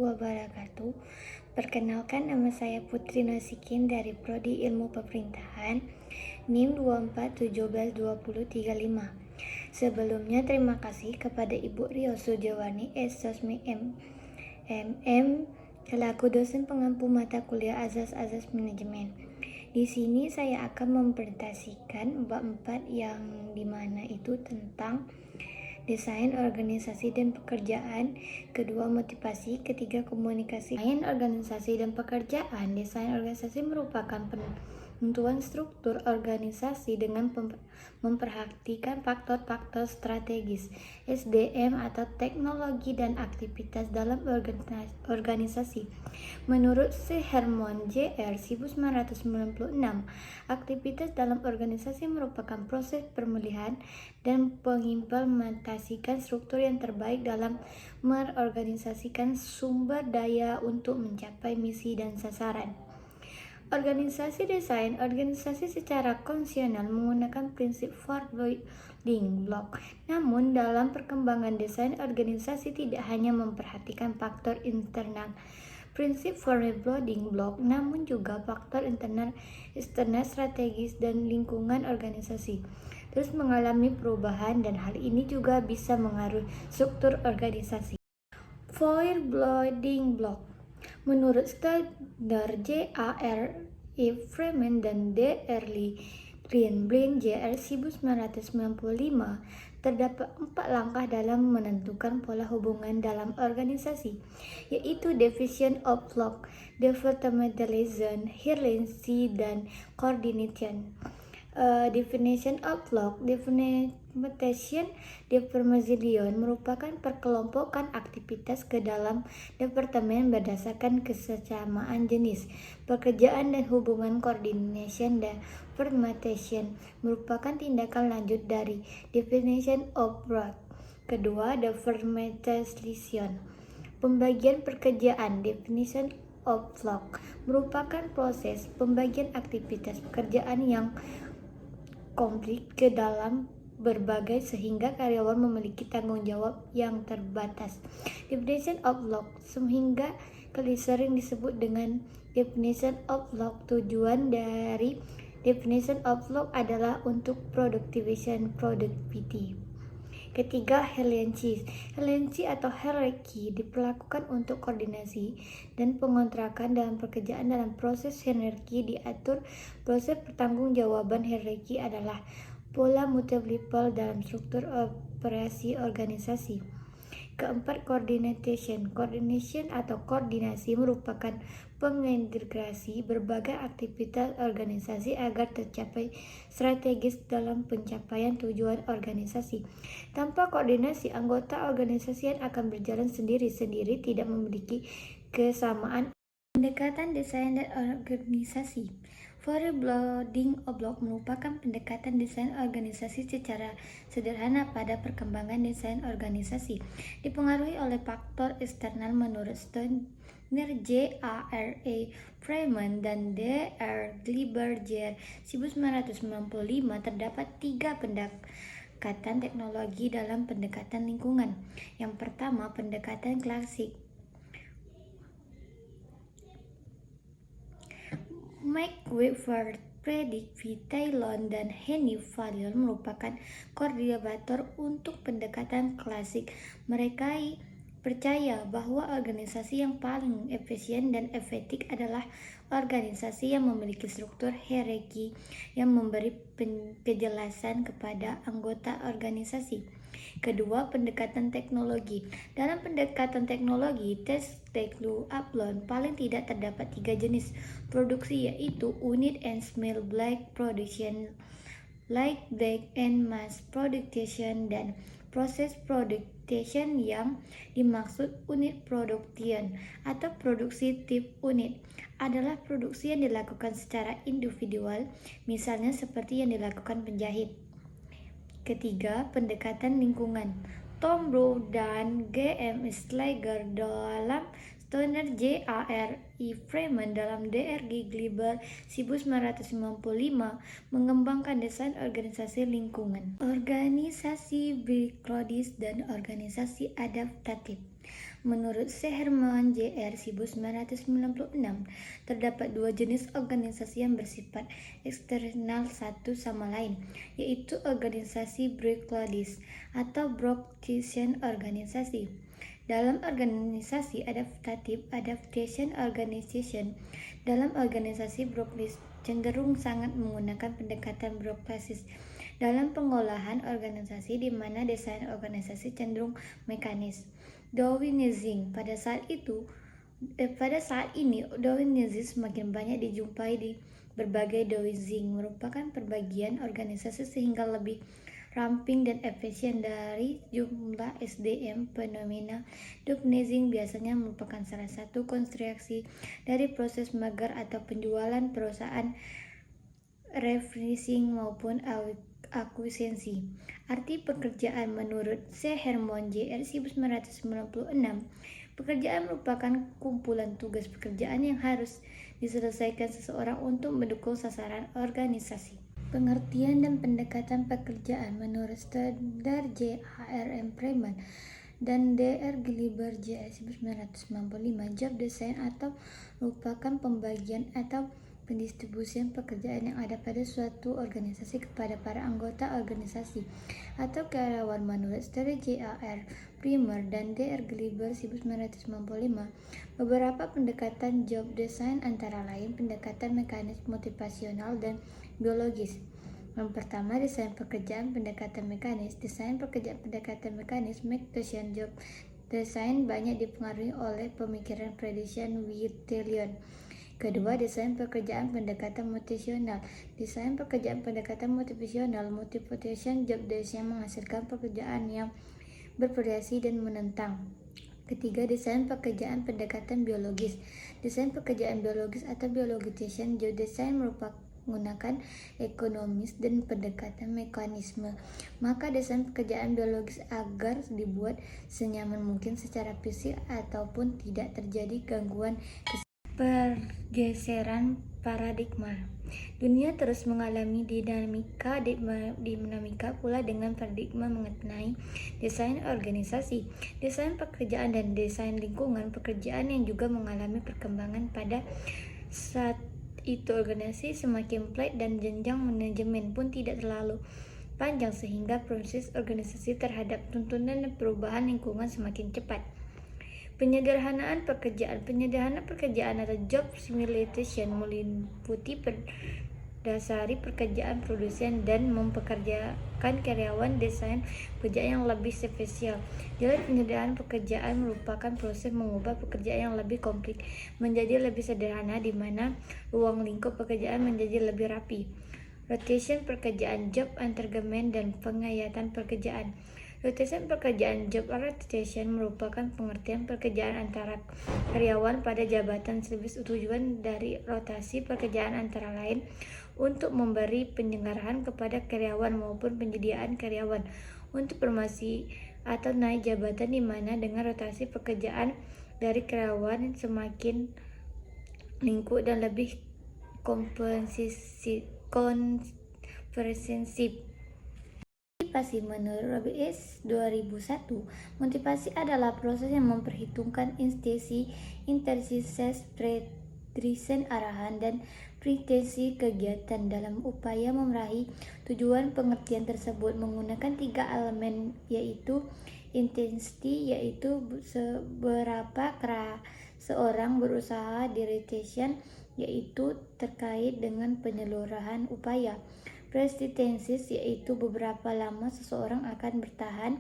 wabarakatuh. Perkenalkan, nama saya Putri Nasikin dari Prodi Ilmu Pemerintahan, NIM 24172035. Sebelumnya terima kasih kepada Ibu Rio Sujawani SSM MM selaku dosen pengampu mata kuliah Azas-Azas Manajemen. Di sini saya akan mempresentasikan bab 4 yang dimana itu tentang desain organisasi dan pekerjaan, kedua motivasi, ketiga komunikasi. Desain organisasi dan pekerjaan. Desain organisasi merupakan penentuan struktur organisasi dengan memperhatikan faktor-faktor strategis, SDM atau teknologi dan aktivitas dalam organisasi. Menurut Hermann Jr. 1996, aktivitas dalam organisasi merupakan proses pemilihan dan mengimplementasikan struktur yang terbaik dalam mengorganisasikan sumber daya untuk mencapai misi dan sasaran. Organisasi desain organisasi secara konvensional menggunakan prinsip four building block. Namun dalam perkembangan desain organisasi tidak hanya memperhatikan faktor internal prinsip four building block, namun juga faktor internal, eksternal, strategis, dan lingkungan organisasi terus mengalami perubahan, dan hal ini juga bisa mengaruhi struktur organisasi. Four building block. Menurut standar JARE Freeman dan Early Greenblatt JR 1995, terdapat 4 langkah dalam menentukan pola hubungan dalam organisasi, yaitu division of work, departmentalization, hierarchy, dan coordination. Definition of work, definition departmentation merupakan perkelompokan aktivitas ke dalam departemen berdasarkan kesesamaan jenis pekerjaan, dan hubungan coordination dan departmentation merupakan tindakan lanjut dari definition of work. Kedua, departmentalization, pembagian pekerjaan, definition of work merupakan proses pembagian aktivitas pekerjaan yang konflik ke dalam berbagai sehingga karyawan memiliki tanggung jawab yang terbatas. Definition of work sehingga sering disebut dengan definition of work. Tujuan dari definition of work adalah untuk productivity. Ketiga, hierarchy. Hierarchy atau hierarki diperlakukan untuk koordinasi dan pengontrakan dalam pekerjaan. Dalam proses hierarki diatur proses pertanggungjawaban. Hierarki adalah pola multiple dalam struktur operasi organisasi. Keempat, coordination. Coordination atau koordinasi merupakan pengintegrasi berbagai aktivitas organisasi agar tercapai strategis dalam pencapaian tujuan organisasi. Tanpa koordinasi, anggota organisasi akan berjalan sendiri-sendiri, tidak memiliki kesamaan. Pendekatan desain dan organisasi. Four building block merupakan pendekatan desain organisasi secara sederhana pada perkembangan desain organisasi. Dipengaruhi oleh faktor eksternal menurut standar JARE Freeman dan Dr. Gilbert Jr. 1995, terdapat 3 pendekatan teknologi dalam pendekatan lingkungan. Yang pertama, pendekatan klasik. McWhirter, Frederick V. Taylor, dan Henry Fayol merupakan koordinator untuk pendekatan klasik. Mereka percaya bahwa organisasi yang paling efisien dan efektif adalah organisasi yang memiliki struktur hierarki yang memberi kejelasan kepada anggota organisasi. Kedua, pendekatan teknologi. Dalam pendekatan teknologi, upload paling tidak terdapat 3 jenis produksi, yaitu unit and small block production, light block and mass production, dan proses production. Yang dimaksud unit production atau produksi tip unit adalah produksi yang dilakukan secara individual, misalnya seperti yang dilakukan penjahit. Ketiga, pendekatan lingkungan. Tom Brown dan G.M. Slager dalam standar JARE Freeman dalam Dr. Gilbert 1995 mengembangkan desain organisasi lingkungan, organisasi biologis, dan organisasi adaptatif. Menurut Hermann Jr. 1996, terdapat dua jenis organisasi yang bersifat eksternal satu sama lain, yaitu organisasi broadcast atau broadcast organisasi. Dalam organisasi adaptatif adaptation organization, dalam organisasi broadcast cenderung sangat menggunakan pendekatan broadcast dalam pengolahan organisasi, di mana desain organisasi cenderung mekanis. Darwinism pada saat ini Darwinism semakin banyak dijumpai di berbagai Darwinism merupakan perbagian organisasi sehingga lebih ramping dan efisien dari jumlah SDM. Fenomena Darwinism biasanya merupakan salah satu konstruksi dari proses merger atau penjualan perusahaan, refinancing maupun akuisisi. Arti pekerjaan menurut Hermann Jr. 1996, pekerjaan merupakan kumpulan tugas pekerjaan yang harus diselesaikan seseorang untuk mendukung sasaran organisasi. Pengertian dan pendekatan pekerjaan menurut standar J.A.R.M. Freeman dan D.R. Gilbert J. 1995, job design atau merupakan pembagian atau pendistribusian pekerjaan yang ada pada suatu organisasi kepada para anggota organisasi atau karyawan. Menurut standar J.A.R. Freeman dan D.R. Gilbert 1995, beberapa pendekatan job design antara lain pendekatan mekanis, motivasional, dan biologis. Yang pertama, desain pekerjaan pendekatan mekanis. Desain pekerjaan pendekatan mekanis, Mcpherson job design, banyak dipengaruhi oleh pemikiran Friedrich Wittelion. Kedua, desain pekerjaan pendekatan motivasional. Desain pekerjaan pendekatan motivasional, motivation job design, menghasilkan pekerjaan yang bervariasi dan menentang. Ketiga, desain pekerjaan pendekatan biologis. Desain pekerjaan biologis atau biologization job design merupakan menggunakan ekonomis dan pendekatan mekanisme. Maka desain pekerjaan biologis agar dibuat senyaman mungkin secara fisik ataupun tidak terjadi gangguan. Pergeseran paradigma. Dunia terus mengalami dinamika pula dengan paradigma mengenai desain organisasi, desain pekerjaan, dan desain lingkungan pekerjaan yang juga mengalami perkembangan. Pada saat itu organisasi semakin flat dan jenjang manajemen pun tidak terlalu panjang, sehingga proses organisasi terhadap tuntutan dan perubahan lingkungan semakin cepat. Penyederhanaan pekerjaan atau job simulation meliputi dasari pekerjaan produsen dan mempekerjakan karyawan. Desain pekerjaan yang lebih spesial. Jadi penyederhanaan pekerjaan merupakan proses mengubah pekerjaan yang lebih kompleks menjadi lebih sederhana, di mana ruang lingkup pekerjaan menjadi lebih rapi. Rotation pekerjaan, job entanglement, dan pengayatan pekerjaan. Rotation pekerjaan, job rotation, merupakan pengertian pekerjaan antara karyawan pada jabatan. Tujuan dari rotasi pekerjaan antara lain untuk memberi penyerahan kepada karyawan maupun penyediaan karyawan untuk promosi atau naik jabatan, di mana dengan rotasi pekerjaan dari karyawan semakin lingkup dan lebih komprehensif. Motivasi menurut Roberts 2001, motivasi adalah proses yang memperhitungkan intensitas, prediksi arahan, dan frekuensi kegiatan dalam upaya meraih tujuan. Pengertian tersebut menggunakan 3 elemen, yaitu intensity, yaitu seberapa keras seorang berusaha, dedication, yaitu terkait dengan penyeluruhan upaya, persistensis, yaitu beberapa lama seseorang akan bertahan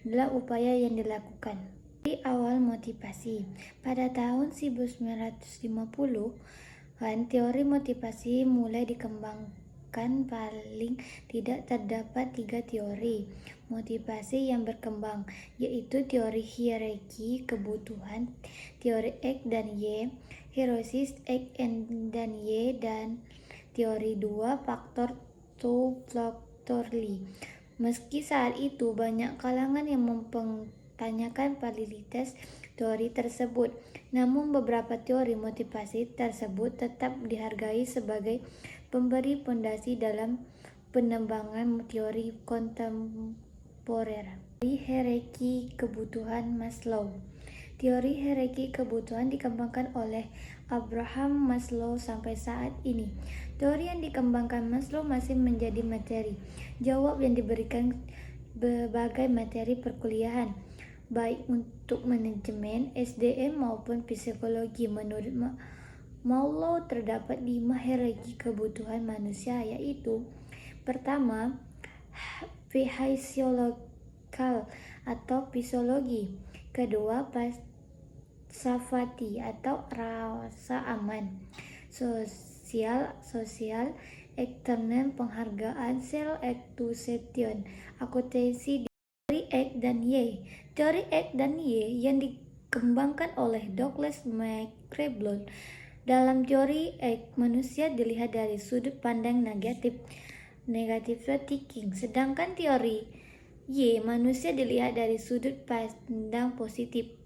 dalam upaya yang dilakukan. Di awal motivasi, pada tahun 1950-an, teori motivasi mulai dikembangkan. Paling tidak terdapat 3 teori motivasi yang berkembang, yaitu teori hierarki kebutuhan, teori X dan Y, hierarkis X dan Y, dan teori 2 faktor to factorly. Meski saat itu banyak kalangan yang mempertanyakan validitas teori tersebut, namun beberapa teori motivasi tersebut tetap dihargai sebagai pemberi fondasi dalam pengembangan teori kontemporer. Hierarki kebutuhan Maslow. Teori hierarki kebutuhan dikembangkan oleh Abraham Maslow sampai saat ini. Teori yang dikembangkan Maslow masih menjadi materi jawab yang diberikan berbagai materi perkuliahan, baik untuk manajemen, SDM maupun psikologi. Menurut Maslow terdapat 5 hierarki kebutuhan manusia, yaitu pertama, fisiologikal atau fisiologi. Kedua, safety atau rasa aman. Sosial, eksternal, penghargaan, self-acceptance, akuntansi. Teori X dan Y. Teori X dan Y yang dikembangkan oleh Douglas McClelland. Dalam teori X, manusia dilihat dari sudut pandang negatif thinking, sedangkan teori Y, manusia dilihat dari sudut pandang positif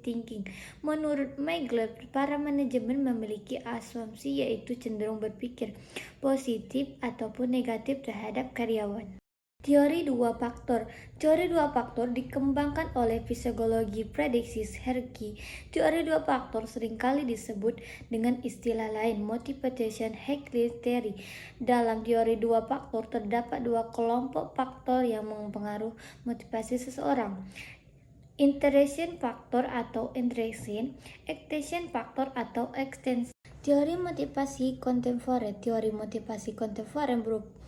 thinking. Menurut McClelland, para manajemen memiliki asumsi yaitu cenderung berpikir positif ataupun negatif terhadap karyawan. Teori dua faktor. Teori dua faktor dikembangkan oleh psikologi prediksi hierarki. Teori dua faktor seringkali disebut dengan istilah lain motivation hierarchy theory. Dalam teori dua faktor terdapat dua kelompok faktor yang mempengaruhi motivasi seseorang. Interaction factor atau interaction, extension factor atau extension. Teori motivasi kontemporer. Teori motivasi kontemporer berupa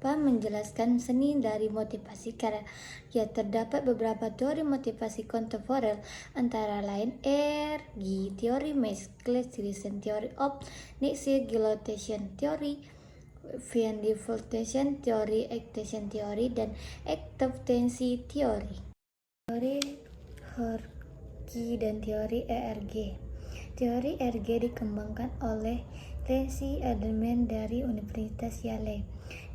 menjelaskan seni dari motivasi karya. Terdapat beberapa teori motivasi kontemporer, antara lain ERG, teori Max-Clark, teori of next-generation, teori Van Development, teori extension teori, dan expectancy teori. Teori hierarki dan teori ERG. Teori ERG dikembangkan oleh Tracy Edelman dari Universitas Yale,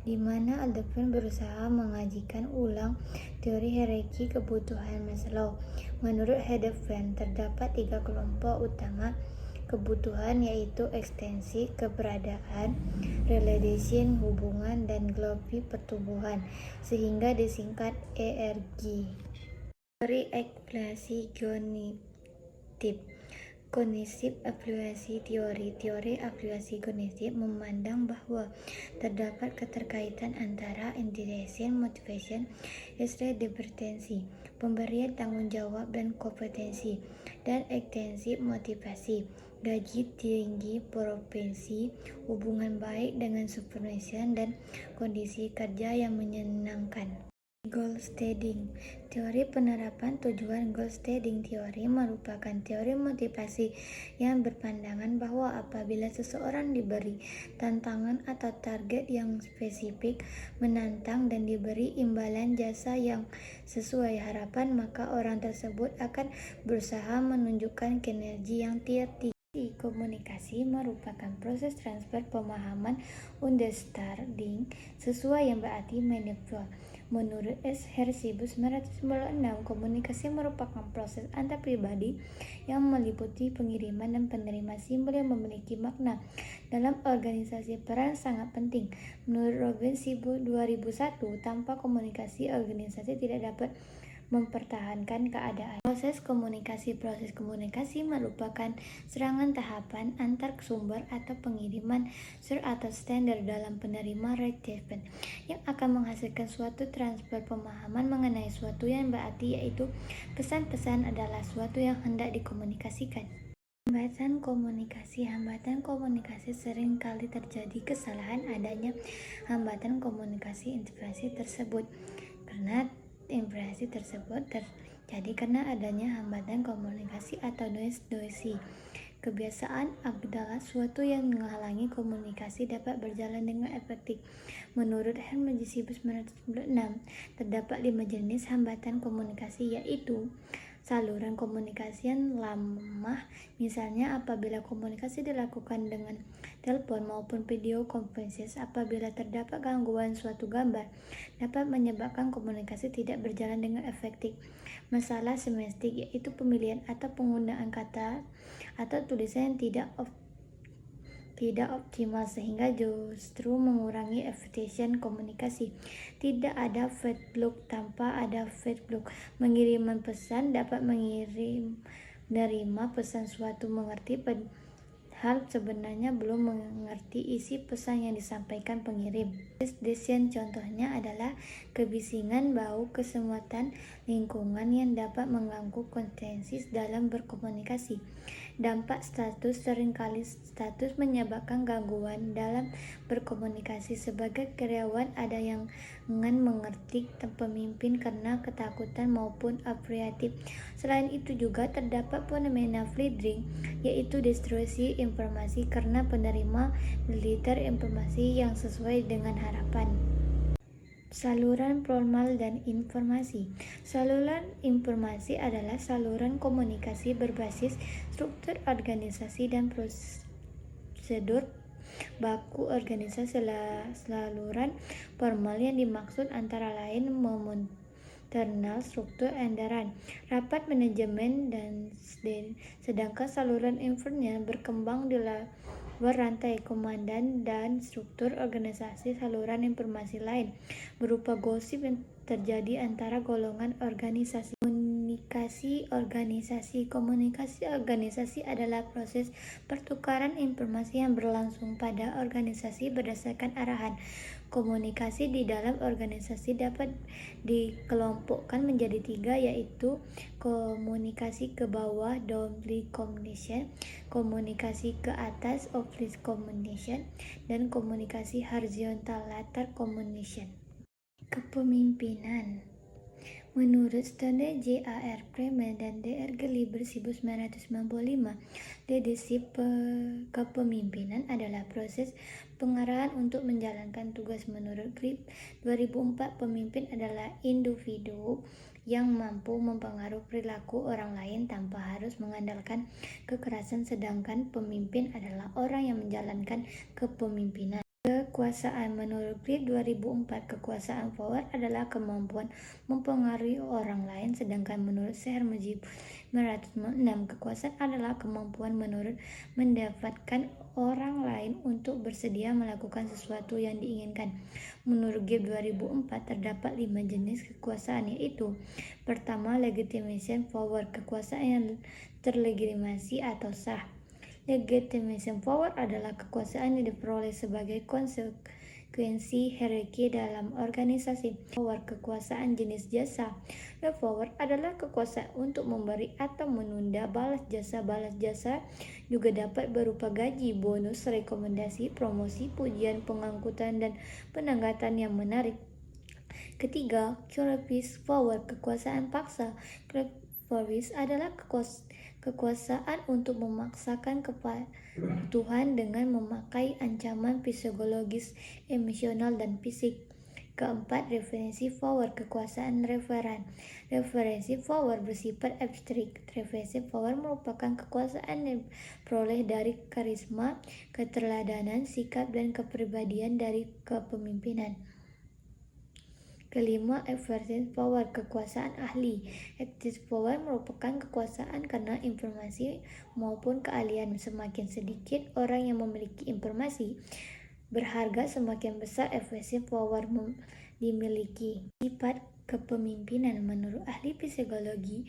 di mana Edelman berusaha mengajikan ulang teori hierarki kebutuhan Maslow. Menurut Edelman, terdapat 3 kelompok utama kebutuhan, yaitu ekstensi, keberadaan, relation, hubungan, dan geografi pertumbuhan, sehingga disingkat ERG. Teori eksplorasi kognitif aplikasi teori. Teori aplikasi kognitif memandang bahwa terdapat keterkaitan antara interaction, motivation, dependency, pemberian tanggung jawab dan kompetensi, dan ekstensi motivasi, gaji tinggi, profesi, hubungan baik dengan supervision, dan kondisi kerja yang menyenangkan. Goal setting. Teori penerapan tujuan goal setting teori merupakan teori motivasi yang berpandangan bahwa apabila seseorang diberi tantangan atau target yang spesifik, menantang, dan diberi imbalan jasa yang sesuai harapan, maka orang tersebut akan berusaha menunjukkan kinerja yang tinggi. Komunikasi merupakan proses transfer pemahaman understanding sesuai yang berarti meaningful. Menurut S. Hershey 1996, komunikasi merupakan proses antar pribadi yang meliputi pengiriman dan penerima simbol yang memiliki makna. Dalam organisasi, peran sangat penting. Menurut Robbins 2001, tanpa komunikasi, organisasi tidak dapat mempertahankan keadaan. Proses komunikasi merupakan serangan tahapan antar sumber atau pengiriman surat atau standar dalam penerima recipient yang akan menghasilkan suatu transfer pemahaman mengenai suatu yang berarti, yaitu pesan-pesan adalah suatu yang hendak dikomunikasikan. Hambatan komunikasi sering kali terjadi kesalahan adanya hambatan komunikasi interpretasi tersebut karena impresi tersebut terjadi karena adanya hambatan komunikasi atau noise. Kebiasaan adalah suatu yang menghalangi komunikasi dapat berjalan dengan efektif. Menurut Hermes 1996, terdapat 5 jenis hambatan komunikasi, yaitu saluran komunikasi yang lemah, misalnya apabila komunikasi dilakukan dengan telepon maupun video konferensi. Apabila terdapat gangguan suatu gambar, dapat menyebabkan komunikasi tidak berjalan dengan efektif. Masalah semiotik, yaitu pemilihan atau penggunaan kata atau tulisan yang tidak tidak optimal sehingga justru mengurangi efisien komunikasi. Tidak ada feedback tanpa ada feedback. Mengiriman pesan dapat menerima pesan suatu mengerti hal sebenarnya belum mengerti isi pesan yang disampaikan pengirim. Description contohnya adalah kebisingan, bau, kesemutan lingkungan yang dapat mengganggu konsensus dalam berkomunikasi. Dampak status seringkali status menyebabkan gangguan dalam berkomunikasi. Sebagai karyawan ada yang enggan mengerti pemimpin karena ketakutan maupun apresiatif. Selain itu juga terdapat fenomena flooding, yaitu destruksi informasi karena penerima militer informasi yang sesuai dengan harapan. Saluran formal dan informasi. Saluran informasi adalah saluran komunikasi berbasis struktur organisasi dan prosedur baku organisasi. Saluran formal yang dimaksud antara lain internal struktur edaran, rapat manajemen, dan sedangkan saluran informal berkembang di rantai komandan dan struktur organisasi. Saluran informasi lain berupa gosip yang terjadi antara golongan organisasi. Komunikasi organisasi adalah proses pertukaran informasi yang berlangsung pada organisasi berdasarkan arahan. Komunikasi di dalam organisasi dapat dikelompokkan menjadi 3, yaitu komunikasi ke bawah downstream communication, komunikasi ke atas upstream communication, dan komunikasi horizontal lateral communication. Kepemimpinan. Menurut standar J.A.R. Bremer dan D.R. Gelieber 1995, leadership kepemimpinan adalah proses pengarahan untuk menjalankan tugas. Menurut Grip 2004, pemimpin adalah individu yang mampu mempengaruhi perilaku orang lain tanpa harus mengandalkan kekerasan, sedangkan pemimpin adalah orang yang menjalankan kepemimpinan. Kekuasaan. Menurut Grip 2004, kekuasaan power adalah kemampuan mempengaruhi orang lain, sedangkan menurut Seher Mujib 1906, kekuasaan adalah kemampuan mendapatkan orang lain untuk bersedia melakukan sesuatu yang diinginkan. Menurut Grip 2004, terdapat 5 jenis kekuasaan, yaitu: pertama, legitimation power, kekuasaan yang terlegitimasi atau sah. Legitimation power adalah kekuasaan yang diperoleh sebagai konsekuensi hierarki dalam organisasi. Power, kekuasaan jenis jasa. Law power adalah kekuasaan untuk memberi atau menunda balas jasa. Balas jasa juga dapat berupa gaji, bonus, rekomendasi, promosi, pujian, pengangkutan, dan penempatan yang menarik. Ketiga, coercive power, kekuasaan paksa. Coercive adalah kekuasaan untuk memaksakan kepatuhan dengan memakai ancaman psikologis, emosional, dan fisik. Keempat, referensi power, kekuasaan referen. Referensi power bersifat abstrak. Referensi power merupakan kekuasaan yang diperoleh dari karisma, keteladanan, sikap, dan kepribadian dari kepemimpinan. Kelima, executive power, kekuasaan ahli. Executive power merupakan kekuasaan karena informasi maupun keahlian. Semakin sedikit orang yang memiliki informasi berharga, semakin besar executive power dimiliki. Sifat kepemimpinan. Menurut ahli psikologi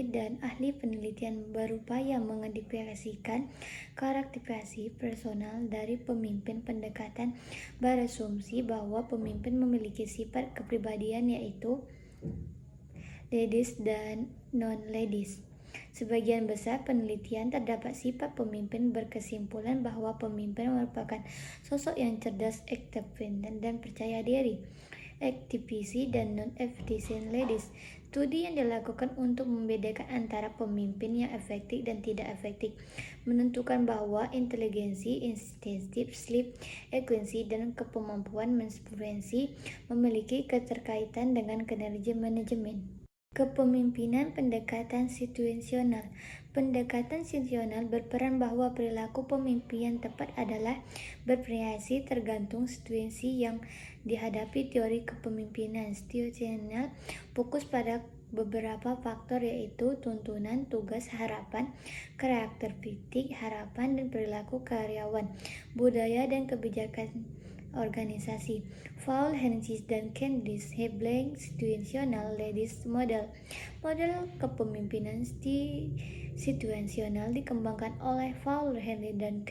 dan ahli penelitian berupaya mengidentifikasikan karakteristik personal dari pemimpin. Pendekatan berasumsi bahwa pemimpin memiliki sifat kepribadian, yaitu ladies dan non-ladies. Sebagian besar penelitian terdapat sifat pemimpin berkesimpulan bahwa pemimpin merupakan sosok yang cerdas, independen, dan percaya diri. Aktivisi dan non-efficient ladies. Studi yang dilakukan untuk membedakan antara pemimpin yang efektif dan tidak efektif menentukan bahwa inteligensi, insentif, sleep, ekuensi, dan kemampuan menginfluensi memiliki keterkaitan dengan kinerja manajemen. Kepemimpinan pendekatan situasional. Pendekatan situasional berperan bahwa perilaku pemimpin yang tepat adalah bervariasi tergantung situasi yang dihadapi. Teori kepemimpinan situasional fokus pada beberapa faktor yaitu tuntunan, tugas, harapan, karakteristik, harapan dan perilaku karyawan, budaya dan kebijakan organisasi. Paul Hensis dan Candice Hebling Situational Ladies Model. Model kepemimpinan situasional dikembangkan oleh Paul Henry dan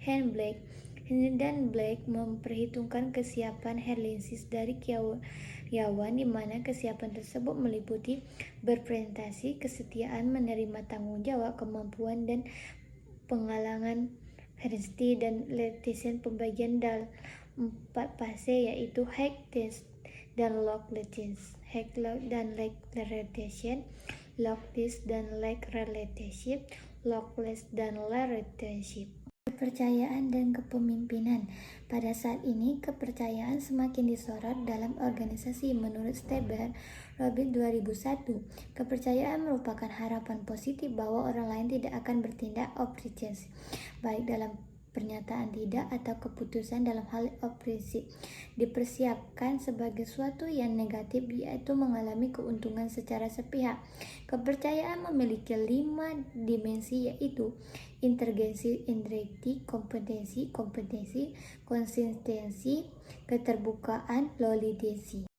Hen Blake. Henry dan Blake memperhitungkan kesiapan Hensis dari karyawan di mana kesiapan tersebut meliputi berprestasi, kesetiaan, menerima tanggung jawab, kemampuan dan pengalaman Henry dan Letition pembagian dalam 4 fase yaitu Hack Test dan Log Test, Hack dan Lag Retention, Log Test dan Lag Relationship, Log Test dan Lag Relationship. Kepercayaan dan kepemimpinan. Pada saat ini, kepercayaan semakin disorot dalam organisasi menurut Steber Robin 2001. Kepercayaan merupakan harapan positif bahwa orang lain tidak akan bertindak opresiasi, baik dalam pernyataan tidak atau keputusan dalam hal opresi dipersiapkan sebagai suatu yang negatif, yaitu mengalami keuntungan secara sepihak. Kepercayaan memiliki 5 dimensi yaitu inteligensi, kompetensi, konsistensi, keterbukaan, loyalitas.